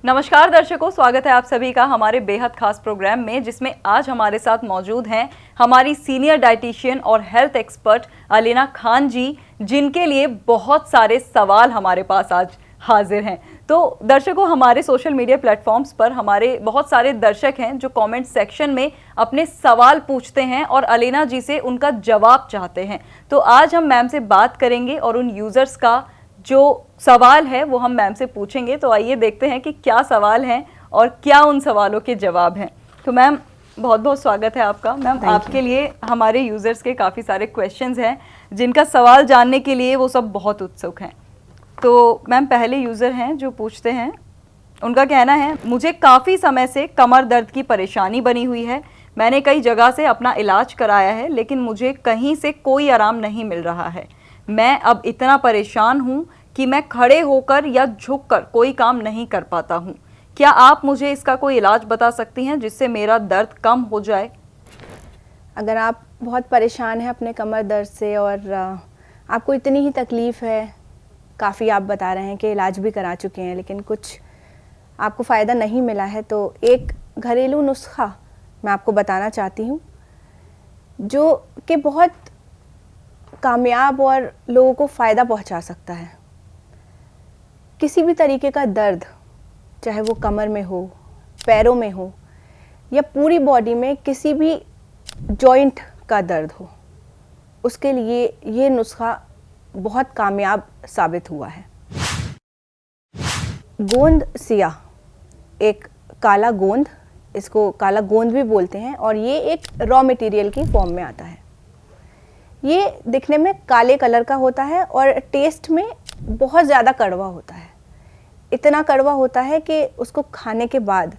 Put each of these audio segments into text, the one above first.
नमस्कार दर्शकों, स्वागत है आप सभी का हमारे बेहद खास प्रोग्राम में, जिसमें आज हमारे साथ मौजूद हैं हमारी सीनियर डाइटिशियन और हेल्थ एक्सपर्ट अलीना खान जी, जिनके लिए बहुत सारे सवाल हमारे पास आज हाजिर हैं। तो दर्शकों, हमारे सोशल मीडिया प्लेटफॉर्म्स पर हमारे बहुत सारे दर्शक हैं जो कमेंट सेक्शन में अपने सवाल पूछते हैं और अलीना जी से उनका जवाब चाहते हैं। तो आज हम मैम से बात करेंगे और उन यूज़र्स का जो सवाल है वो हम मैम से पूछेंगे। तो आइए देखते हैं कि क्या सवाल हैं और क्या उन सवालों के जवाब हैं। तो मैम, बहुत बहुत स्वागत है आपका। मैम, आपके लिए हमारे यूज़र्स के काफ़ी सारे क्वेश्चंस हैं जिनका सवाल जानने के लिए वो सब बहुत उत्सुक हैं। तो मैम, पहले यूज़र हैं जो पूछते हैं, उनका कहना है, मुझे काफ़ी समय से कमर दर्द की परेशानी बनी हुई है। मैंने कई जगह से अपना इलाज कराया है, लेकिन मुझे कहीं से कोई आराम नहीं मिल रहा है। मैं अब इतना परेशान हूँ कि मैं खड़े होकर या झुककर कोई काम नहीं कर पाता हूँ। क्या आप मुझे इसका कोई इलाज बता सकती हैं जिससे मेरा दर्द कम हो जाए? अगर आप बहुत परेशान हैं अपने कमर दर्द से और आपको इतनी ही तकलीफ़ है, काफ़ी आप बता रहे हैं कि इलाज भी करा चुके हैं लेकिन कुछ आपको फ़ायदा नहीं मिला है, तो एक घरेलू नुस्खा मैं आपको बताना चाहती हूँ जो कि बहुत कामयाब और लोगों को फ़ायदा पहुंचा सकता है। किसी भी तरीके का दर्द, चाहे वो कमर में हो, पैरों में हो या पूरी बॉडी में किसी भी जॉइंट का दर्द हो, उसके लिए ये नुस्खा बहुत कामयाब साबित हुआ है। गोंद सिया, एक काला गोंद, इसको काला गोंद भी बोलते हैं, और ये एक रॉ मटेरियल की फॉर्म में आता है। ये दिखने में काले कलर का होता है और टेस्ट में बहुत ज़्यादा कड़वा होता है। इतना कड़वा होता है कि उसको खाने के बाद,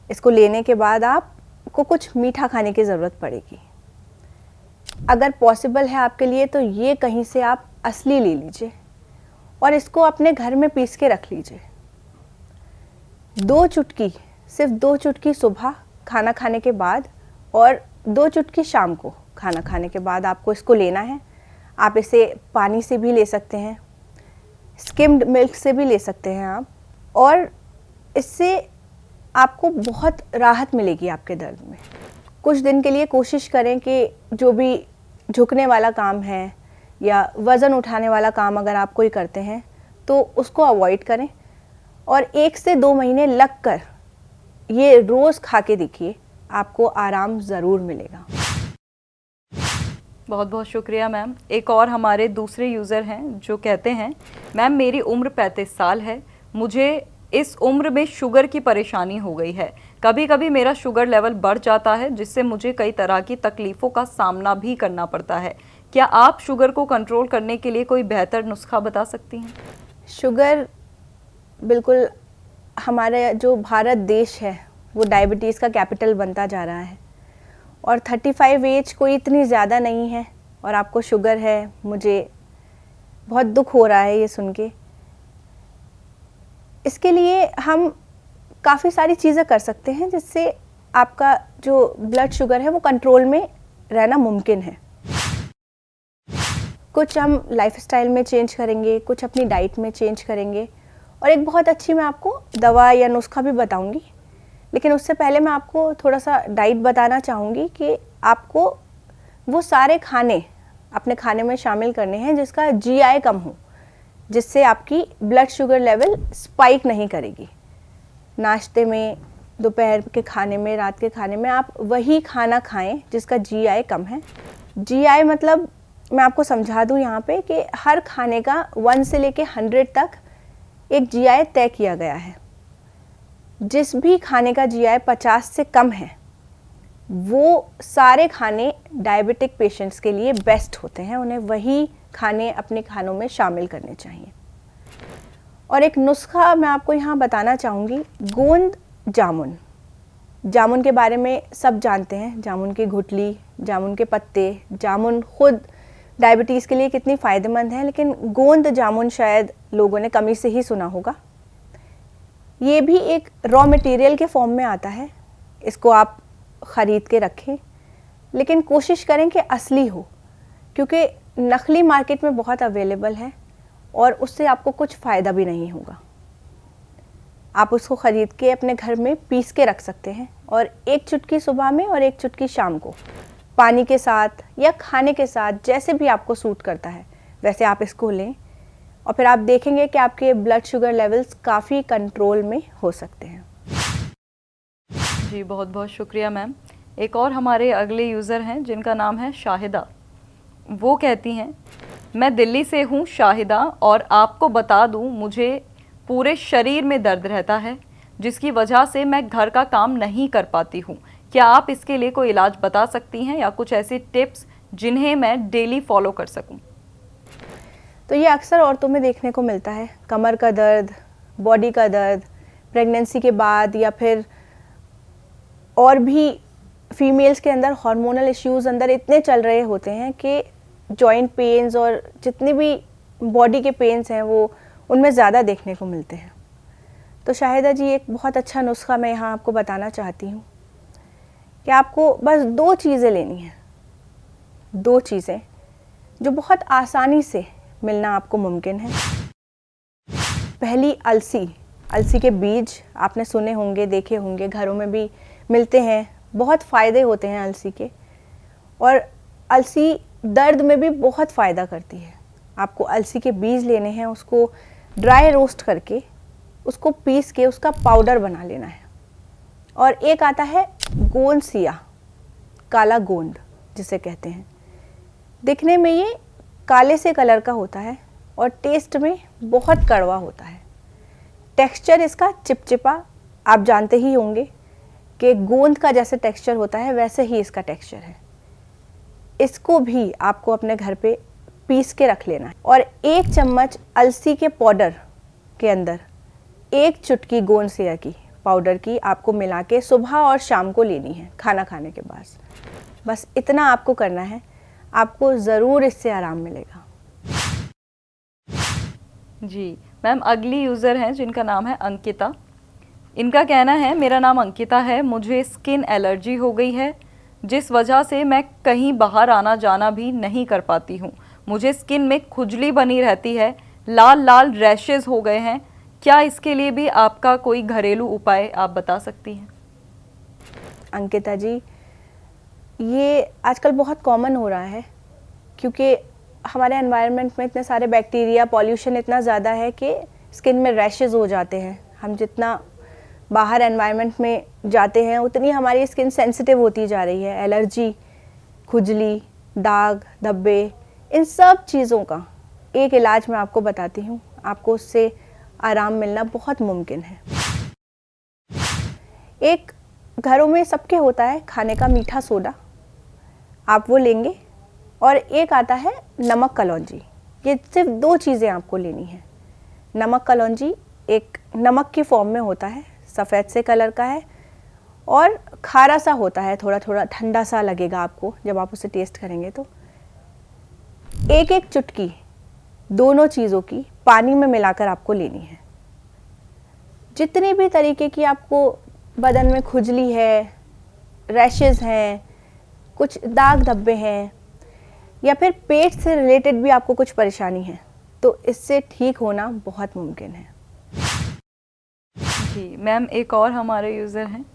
इसको लेने के बाद आपको कुछ मीठा खाने की ज़रूरत पड़ेगी। अगर पॉसिबल है आपके लिए तो ये कहीं से आप असली ले लीजिए और इसको अपने घर में पीस के रख लीजिए। 2 चुटकी, सिर्फ 2 चुटकी सुबह खाना खाने के बाद और 2 चुटकी शाम को खाना खाने के बाद आपको इसको लेना है। आप इसे पानी से भी ले सकते हैं, स्किम्ड मिल्क से भी ले सकते हैं आप, और इससे आपको बहुत राहत मिलेगी आपके दर्द में। कुछ दिन के लिए कोशिश करें कि जो भी झुकने वाला काम है या वज़न उठाने वाला काम अगर आप कोई करते हैं तो उसको अवॉइड करें, और 1 से 2 महीने लग कर ये रोज़ खा के देखिए, आपको आराम ज़रूर मिलेगा। बहुत बहुत शुक्रिया मैम। एक और हमारे दूसरे यूज़र हैं जो कहते हैं, मैम मेरी उम्र 35 साल है। मुझे इस उम्र में शुगर की परेशानी हो गई है। कभी कभी मेरा शुगर लेवल बढ़ जाता है, जिससे मुझे कई तरह की तकलीफ़ों का सामना भी करना पड़ता है। क्या आप शुगर को कंट्रोल करने के लिए कोई बेहतर नुस्खा बता सकती हैं? शुगर, बिल्कुल, हमारा जो भारत देश है वो डायबिटीज़ का कैपिटल बनता जा रहा है, और 35 एज कोई इतनी ज़्यादा नहीं है और आपको शुगर है। मुझे बहुत दुख हो रहा है ये सुन के। इसके लिए हम काफ़ी सारी चीज़ें कर सकते हैं जिससे आपका जो ब्लड शुगर है वो कंट्रोल में रहना मुमकिन है। कुछ हम लाइफस्टाइल में चेंज करेंगे, कुछ अपनी डाइट में चेंज करेंगे, और एक बहुत अच्छी मैं आपको दवा या नुस्खा भी बताऊंगी। लेकिन उससे पहले मैं आपको थोड़ा सा डाइट बताना चाहूँगी कि आपको वो सारे खाने अपने खाने में शामिल करने हैं जिसका जीआई कम हो, जिससे आपकी ब्लड शुगर लेवल स्पाइक नहीं करेगी। नाश्ते में, दोपहर के खाने में, रात के खाने में आप वही खाना खाएं जिसका जीआई कम है। जीआई मतलब, मैं आपको समझा दूं यहाँ पे कि हर खाने का 1 से लेके 100 तक एक जीआई तय किया गया है। जिस भी खाने का जीआई 50 से कम है वो सारे खाने डायबिटिक पेशेंट्स के लिए बेस्ट होते हैं, उन्हें वही खाने अपने खानों में शामिल करने चाहिए। और एक नुस्खा मैं आपको यहाँ बताना चाहूँगी, गोंद जामुन। जामुन के बारे में सब जानते हैं, जामुन की गुठली, जामुन के पत्ते, जामुन खुद डायबिटीज़ के लिए कितनी फ़ायदेमंद है, लेकिन गोंद जामुन शायद लोगों ने कमी से ही सुना होगा। ये भी एक रॉ मटेरियल के फॉर्म में आता है। इसको आप ख़रीद के रखें, लेकिन कोशिश करें कि असली हो, क्योंकि नकली मार्केट में बहुत अवेलेबल है और उससे आपको कुछ फ़ायदा भी नहीं होगा। आप उसको ख़रीद के अपने घर में पीस के रख सकते हैं और एक चुटकी सुबह में और एक चुटकी शाम को पानी के साथ या खाने के साथ, जैसे भी आपको सूट करता है वैसे आप इसको लें और फिर आप देखेंगे कि आपके ब्लड शुगर लेवल्स काफ़ी कंट्रोल में हो सकते हैं। जी बहुत बहुत शुक्रिया मैम। एक और हमारे अगले यूज़र हैं जिनका नाम है शाहिदा। वो कहती हैं, मैं दिल्ली से हूँ शाहिदा, और आपको बता दूँ मुझे पूरे शरीर में दर्द रहता है जिसकी वजह से मैं घर का काम नहीं कर पाती हूँ। क्या आप इसके लिए कोई इलाज बता सकती हैं या कुछ ऐसी टिप्स जिन्हें मैं डेली फॉलो कर सकूँ? तो ये अक्सर औरतों में देखने को मिलता है, कमर का दर्द, बॉडी का दर्द, प्रेगनेंसी के बाद या फिर और भी फीमेल्स के अंदर हार्मोनल इश्यूज़ अंदर इतने चल रहे होते हैं कि जॉइंट पेन्स और जितनी भी बॉडी के पेन्स हैं वो उनमें ज़्यादा देखने को मिलते हैं। तो शाहिदा जी, एक बहुत अच्छा नुस्खा मैं यहाँ आपको बताना चाहती हूँ कि आपको बस 2 चीज़ें लेनी हैं, 2 चीज़ें जो बहुत आसानी से मिलना आपको मुमकिन है। पहली, अलसी के बीज आपने सुने होंगे, देखे होंगे, घरों में भी मिलते हैं, बहुत फ़ायदे होते हैं अलसी के। और अलसी दर्द में भी बहुत फ़ायदा करती है। आपको अलसी के बीज लेने हैं, उसको ड्राई रोस्ट करके उसको पीस के उसका पाउडर बना लेना है। और एक आता है गोंद सिया, काला गोंद जिसे कहते हैं। दिखने में ये काले से कलर का होता है और टेस्ट में बहुत कड़वा होता है। टेक्सचर इसका चिपचिपा, आप जानते ही होंगे कि गोंद का जैसे टेक्सचर होता है वैसे ही इसका टेक्सचर है। इसको भी आपको अपने घर पे पीस के रख लेना है और 1 चम्मच अलसी के पाउडर के अंदर 1 चुटकी गोंद सिया की पाउडर की आपको मिला के सुबह और शाम को लेनी है खाना खाने के बाद। बस इतना आपको करना है, आपको ज़रूर इससे आराम मिलेगा। जी मैम, अगली यूज़र हैं जिनका नाम है अंकिता। इनका कहना है, मेरा नाम अंकिता है, मुझे स्किन एलर्जी हो गई है जिस वजह से मैं कहीं बाहर आना जाना भी नहीं कर पाती हूँ। मुझे स्किन में खुजली बनी रहती है, लाल लाल रैशेज़ हो गए हैं। क्या इसके लिए भी आपका कोई घरेलू उपाय आप बता सकती हैं? अंकिता जी, ये आजकल बहुत कॉमन हो रहा है क्योंकि हमारे एनवायरनमेंट में इतने सारे बैक्टीरिया, पॉल्यूशन इतना ज़्यादा है कि स्किन में रैशेज़ हो जाते हैं। हम जितना बाहर एनवायरनमेंट में जाते हैं उतनी हमारी स्किन सेंसिटिव होती जा रही है। एलर्जी, खुजली, दाग, धब्बे, इन सब चीज़ों का एक इलाज मैं आपको बताती हूँ, आपको उससे आराम मिलना बहुत मुमकिन है। एक घरों में सबके होता है खाने का मीठा सोडा, आप वो लेंगे। और एक आता है नमक कलौंजी। ये सिर्फ 2 चीज़ें आपको लेनी है। नमक कलौंजी एक नमक की फॉर्म में होता है, सफ़ेद से कलर का है और खारा सा होता है, थोड़ा थोड़ा ठंडा सा लगेगा आपको जब आप उसे टेस्ट करेंगे। तो 1-1 चुटकी दोनों चीज़ों की पानी में मिलाकर आपको लेनी है। जितनी भी तरीके की आपको बदन में खुजली है, रैशेज़ हैं, कुछ दाग धब्बे हैं या फिर पेट से रिलेटेड भी आपको कुछ परेशानी है, तो इससे ठीक होना बहुत मुमकिन है। जी मैम, एक और हमारे यूज़र हैं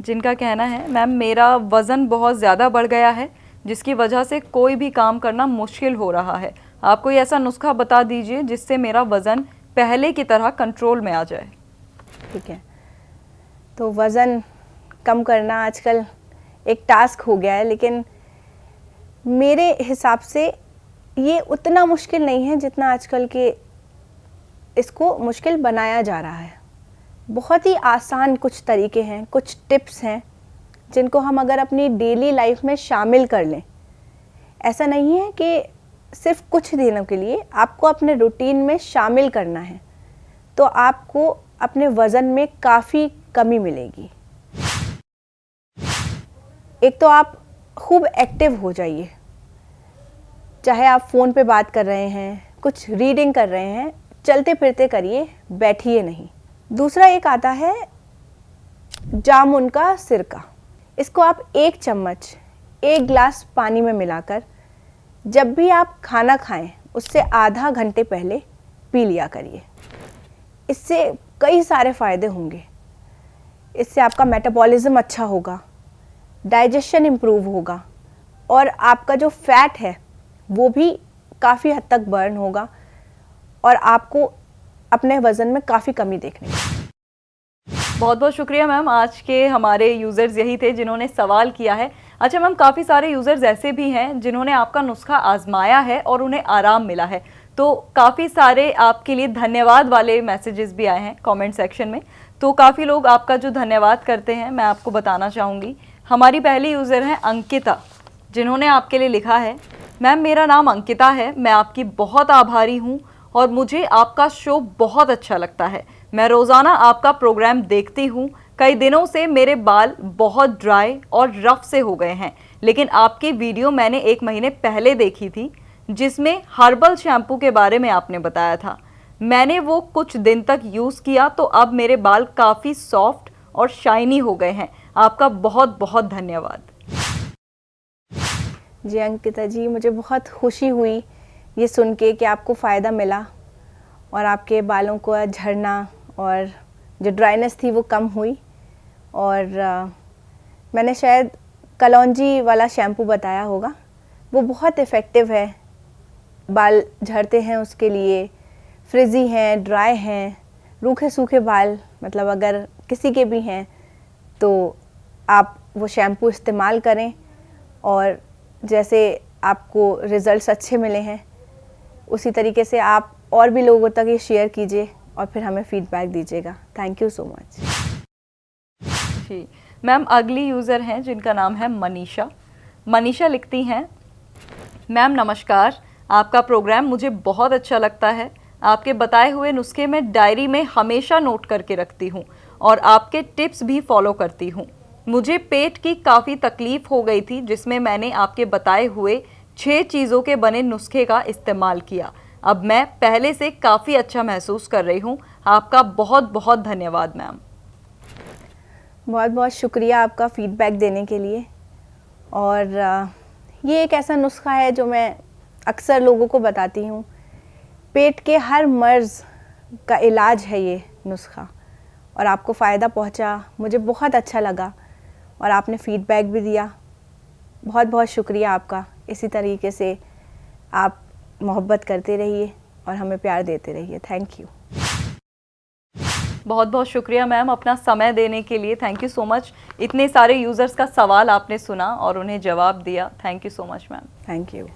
जिनका कहना है, मैम मेरा वज़न बहुत ज़्यादा बढ़ गया है जिसकी वजह से कोई भी काम करना मुश्किल हो रहा है। आप कोई ऐसा नुस्खा बता दीजिए जिससे मेरा वज़न पहले की तरह कंट्रोल में आ जाए। ठीक है, तो वज़न कम करना आजकल एक टास्क हो गया है, लेकिन मेरे हिसाब से ये उतना मुश्किल नहीं है जितना आजकल के इसको मुश्किल बनाया जा रहा है। बहुत ही आसान कुछ तरीके हैं, कुछ टिप्स हैं जिनको हम अगर अपनी डेली लाइफ में शामिल कर लें, ऐसा नहीं है कि सिर्फ कुछ दिनों के लिए, आपको अपने रूटीन में शामिल करना है तो आपको अपने वज़न में काफ़ी कमी मिलेगी। एक तो आप खूब एक्टिव हो जाइए, चाहे आप फ़ोन पे बात कर रहे हैं, कुछ रीडिंग कर रहे हैं, चलते फिरते करिए, बैठिए नहीं। दूसरा एक आता है जामुन का सिरका। इसको आप 1 चम्मच 1 गिलास पानी में मिलाकर जब भी आप खाना खाएं उससे आधा घंटे पहले पी लिया करिए। इससे कई सारे फ़ायदे होंगे। इससे आपका मेटाबॉलिज्म अच्छा होगा, डाइजेशन इम्प्रूव होगा और आपका जो फैट है वो भी काफ़ी हद तक बर्न होगा और आपको अपने वज़न में काफ़ी कमी देखने को। बहुत बहुत शुक्रिया मैम। आज के हमारे यूज़र्स यही थे जिन्होंने सवाल किया है। अच्छा मैम, काफ़ी सारे यूज़र्स ऐसे भी हैं जिन्होंने आपका नुस्खा आजमाया है और उन्हें आराम मिला है, तो काफ़ी सारे आपके लिए धन्यवाद वाले मैसेजेस भी आए हैं कमेंट सेक्शन में। तो काफ़ी लोग आपका जो धन्यवाद करते हैं मैं आपको बताना चाहूँगी। हमारी पहली यूज़र हैं अंकिता, जिन्होंने आपके लिए लिखा है, मैम मेरा नाम अंकिता है, मैं आपकी बहुत आभारी हूँ और मुझे आपका शो बहुत अच्छा लगता है। मैं रोज़ाना आपका प्रोग्राम देखती हूँ। कई दिनों से मेरे बाल बहुत ड्राई और रफ से हो गए हैं, लेकिन आपकी वीडियो मैंने 1 महीने पहले देखी थी जिसमें हर्बल शैम्पू के बारे में आपने बताया था। मैंने वो कुछ दिन तक यूज़ किया तो अब मेरे बाल काफ़ी सॉफ्ट और शाइनी हो गए हैं। आपका बहुत बहुत धन्यवाद। जी अंकिता जी, मुझे बहुत खुशी हुई ये सुन के कि आपको फ़ायदा मिला और आपके बालों को झड़ना और जो ड्राइनेस थी वो कम हुई। और मैंने शायद कलौंजी वाला शैम्पू बताया होगा, वो बहुत इफ़ेक्टिव है। बाल झड़ते हैं उसके लिए, फ्रिज़ी हैं, ड्राई हैं, रूखे सूखे बाल मतलब अगर किसी के भी हैं तो आप वो शैम्पू इस्तेमाल करें और जैसे आपको रिज़ल्ट्स अच्छे मिले हैं उसी तरीके से आप और भी लोगों तक ये शेयर कीजिए और फिर हमें फीडबैक दीजिएगा। Thank you so much. जी मैम, अगली यूज़र हैं जिनका नाम है मनीषा। मनीषा लिखती हैं, मैम नमस्कार, आपका प्रोग्राम मुझे बहुत अच्छा लगता है। आपके बताए हुए नुस्खे मैं डायरी में हमेशा नोट करके रखती हूँ और आपके टिप्स भी फॉलो करती हूँ। मुझे पेट की काफ़ी तकलीफ़ हो गई थी जिसमें मैंने आपके बताए हुए 6 चीज़ों के बने नुस्खे का इस्तेमाल किया। अब मैं पहले से काफ़ी अच्छा महसूस कर रही हूँ। आपका बहुत बहुत धन्यवाद मैम। बहुत बहुत शुक्रिया आपका फ़ीडबैक देने के लिए। और ये एक ऐसा नुस्खा है जो मैं अक्सर लोगों को बताती हूँ। पेट के हर मर्ज़ का इलाज है ये नुस्खा और आपको फ़ायदा पहुँचा, मुझे बहुत अच्छा लगा और आपने फ़ीडबैक भी दिया। बहुत बहुत शुक्रिया आपका। इसी तरीके से आप मोहब्बत करते रहिए और हमें प्यार देते रहिए। Thank you. बहुत बहुत शुक्रिया मैम अपना समय देने के लिए। Thank you so much. इतने सारे यूज़र्स का सवाल आपने सुना और उन्हें जवाब दिया। Thank you so much ma'am. Thank you.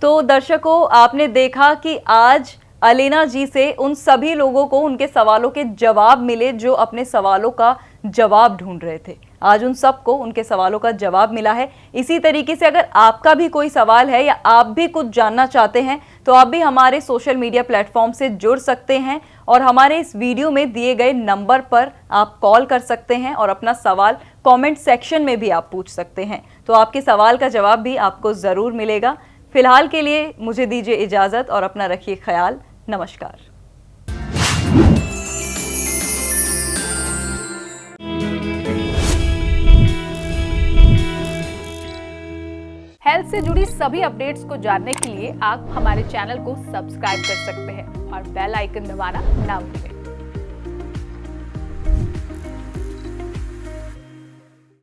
तो दर्शकों, आपने देखा कि आज अलीना जी से उन सभी लोगों को उनके सवालों के जवाब मिले जो अपने सवालों का जवाब ढूंढ रहे थे। आज उन सबको उनके सवालों का जवाब मिला है। इसी तरीके से अगर आपका भी कोई सवाल है या आप भी कुछ जानना चाहते हैं तो आप भी हमारे सोशल मीडिया प्लेटफॉर्म से जुड़ सकते हैं और हमारे इस वीडियो में दिए गए नंबर पर आप कॉल कर सकते हैं और अपना सवाल कमेंट सेक्शन में भी आप पूछ सकते हैं। तो आपके सवाल का जवाब भी आपको ज़रूर मिलेगा। फिलहाल के लिए मुझे दीजिए इजाज़त और अपना रखिए ख्याल। नमस्कार। हेल्थ से जुड़ी सभी अपडेट्स को जानने के लिए आप हमारे चैनल को सब्सक्राइब कर सकते हैं और बेल आइकन दबाना ना भूलें।